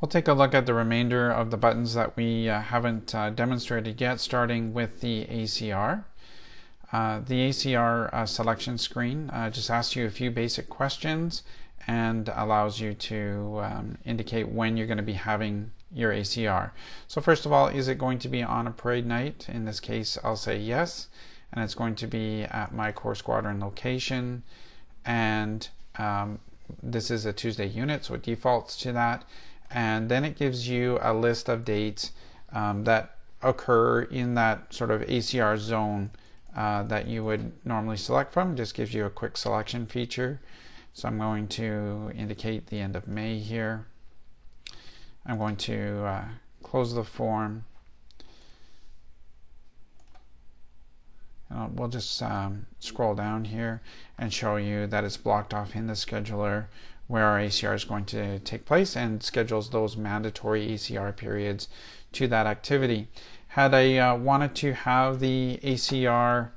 We'll take a look at the remainder of the buttons that we haven't demonstrated yet, starting with the ACR. The ACR selection screen just asks you a few basic questions and allows you to indicate when you're going to be having your ACR. So first of all, is it going to be on a parade night? In this case, I'll say yes, and it's going to be at my Core Squadron location, and this is a Tuesday unit, so it defaults to that. And then it gives you a list of dates that occur in that sort of ACR zone that you would normally select from. It just gives you a quick selection feature. So I'm going to indicate the end of May here. I'm going to close the form. And we'll just scroll down here and show you that it's blocked off in the scheduler where our ACR is going to take place, and schedules those mandatory ACR periods to that activity. Had I wanted to have the ACR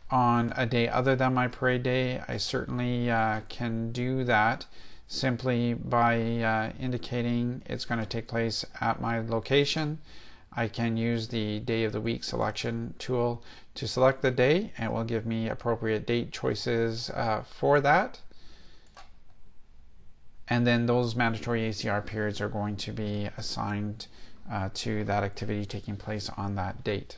on a day other than my parade day, I certainly can do that simply by indicating it's going to take place at my location. I can use the day of the week selection tool to select the day, and it will give me appropriate date choices for that. And then those mandatory ACR periods are going to be assigned to that activity taking place on that date.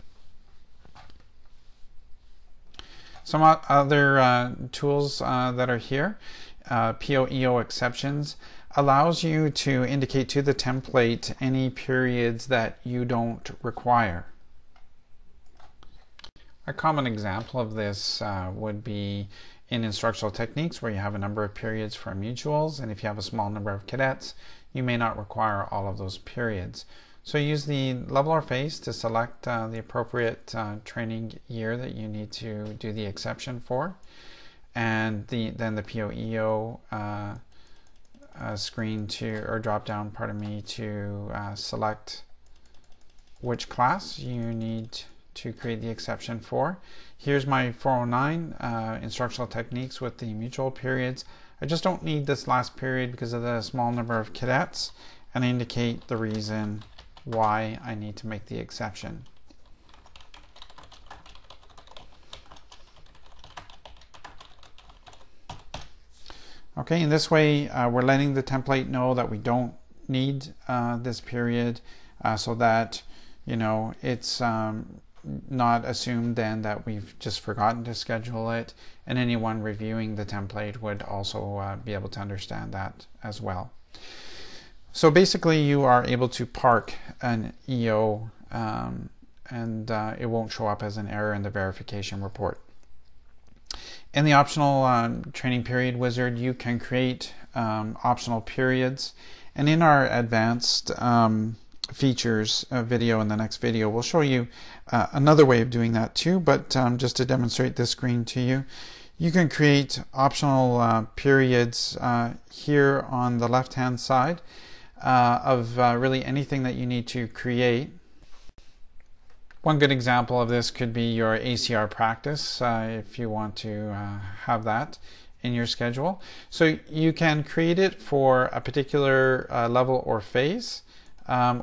Some other tools that are here, PO EO exceptions, allows you to indicate to the template any periods that you don't require. A common example of this would be in instructional techniques, where you have a number of periods for mutuals, and if you have a small number of cadets, you may not require all of those periods. So use the level or phase to select the appropriate training year that you need to do the exception for, and then the PO EO screen or drop down, to select which class you need to create the exception for. Here's my 409 instructional techniques with the mutual periods. I just don't need this last period because of the small number of cadets, and indicate the reason why I need to make the exception. Okay, in this way we're letting the template know that we don't need this period, so that it's not assumed then that we've just forgotten to schedule it, and anyone reviewing the template would also be able to understand that as well. So basically you are able to park an EO and it won't show up as an error in the verification report. In the optional training period wizard, you can create optional periods, and in our advanced features video in the next video, we'll show you another way of doing that too, but just to demonstrate this screen to you, you can create optional periods here on the left hand side of really anything that you need to create. One good example of this could be your ACR practice, if you want to have that in your schedule. So you can create it for a particular level or phase,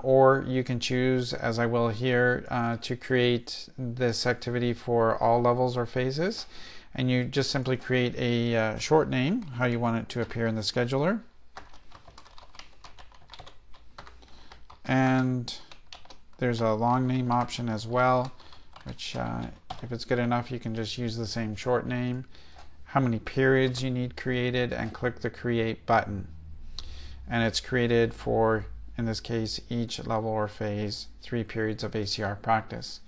or you can choose, as I will here, to create this activity for all levels or phases. And you just simply create a short name, how you want it to appear in the scheduler. And there's a long name option as well, which if it's good enough, you can just use the same short name. How many periods you need created, and click the create button. And it's created for, in this case, each level or phase, 3 periods of ACR practice.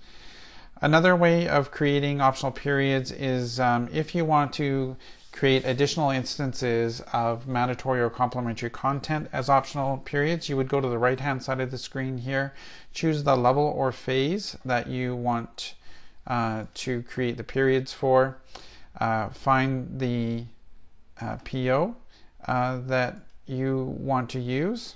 Another way of creating optional periods is if you want to create additional instances of mandatory or complementary content as optional periods, you would go to the right hand side of the screen here, choose the level or phase that you want to create the periods for, find the PO that you want to use.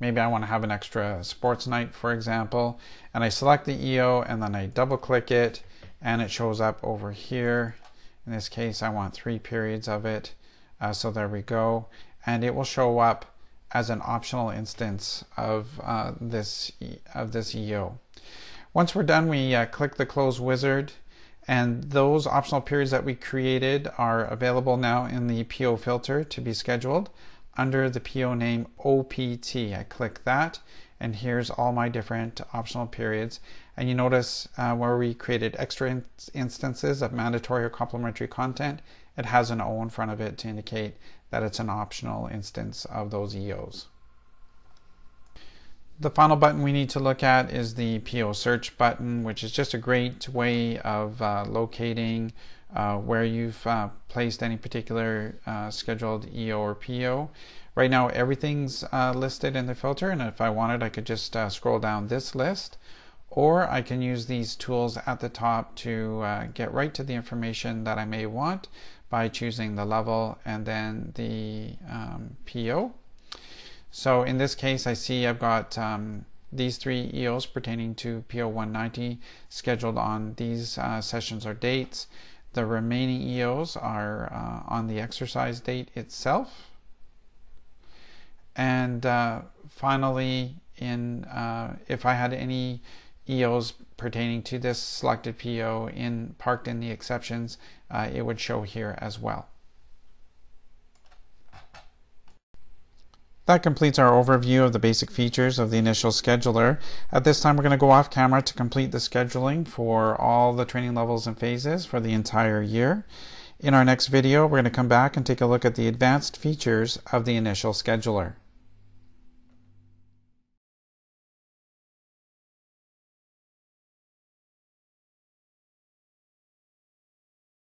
Maybe I want to have an extra sports night, for example, and I select the EO and then I double click it and it shows up over here. In this case, I want 3 periods of it. So there we go. And it will show up as an optional instance of this EO. Once we're done, we click the close wizard, and those optional periods that we created are available now in the PO filter to be scheduled under the PO name OPT. I click that, and here's all my different optional periods. And you notice where we created extra instances of mandatory or complementary content, it has an O in front of it to indicate that it's an optional instance of those EOs. The final button we need to look at is the PO search button, which is just a great way of locating where you've placed any particular scheduled EO or PO. Right now everything's listed in the filter, and if I wanted I could just scroll down this list, or I can use these tools at the top to get right to the information that I may want by choosing the level and then the PO. So in this case, I see I've got these 3 EOs pertaining to PO 190 scheduled on these sessions or dates. The remaining EOs are on the exercise date itself. And finally, if I had any EOs pertaining to this selected PO parked in the exceptions, it would show here as well. That completes our overview of the basic features of the Initial Scheduler. At this time, we're going to go off camera to complete the scheduling for all the training levels and phases for the entire year. In our next video, we're going to come back and take a look at the advanced features of the Initial Scheduler.